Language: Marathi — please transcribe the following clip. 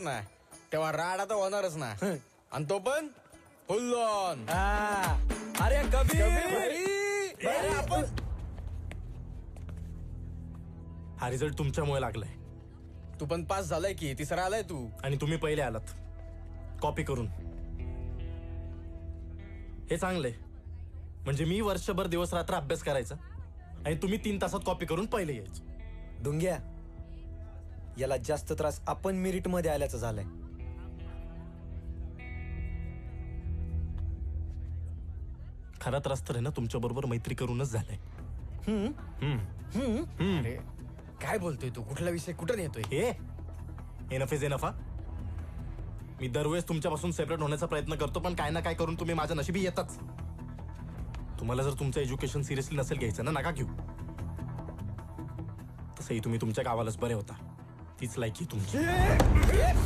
नाही तेव्हा राडा तर होणारच ना आणि तो पण फुल ऑन. अरे कबीर अरे आपण हा रिझल्ट तुमच्यामुळे लागलाय तू पण पास झालाय की तिसरा आलाय तू. आणि तुम्ही पहिले आलात कॉपी करून. हे चांगलंय, म्हणजे मी वर्षभर दिवस रात्र अभ्यास करायचा आणि तुम्ही 3 तासात कॉपी करून पहिले यायचं. डुंग्या, याला जास्त त्रास आपण मेरिट मध्ये आल्याचं झालंय. खरा त्रास तर आहे ना तुमच्या बरोबर मैत्री करूनच झालाय. अरे काय बोलतोय तू, कुठला विषय कुठं नेतोय. हे एनफ इज एनफ. मी दरवेळेस तुमच्यापासून सेपरेट होण्याचा प्रयत्न करतो, पण काय ना काय करून तुम्ही माझ्या नशिबी येताच. तुम्हाला जर तुमचं एज्युकेशन सिरियसली नसेल घ्यायचं ना, नका घेऊ. तसंही तुम्ही तुमच्या गावालाच बरे होता, तीच लायकी तुमची.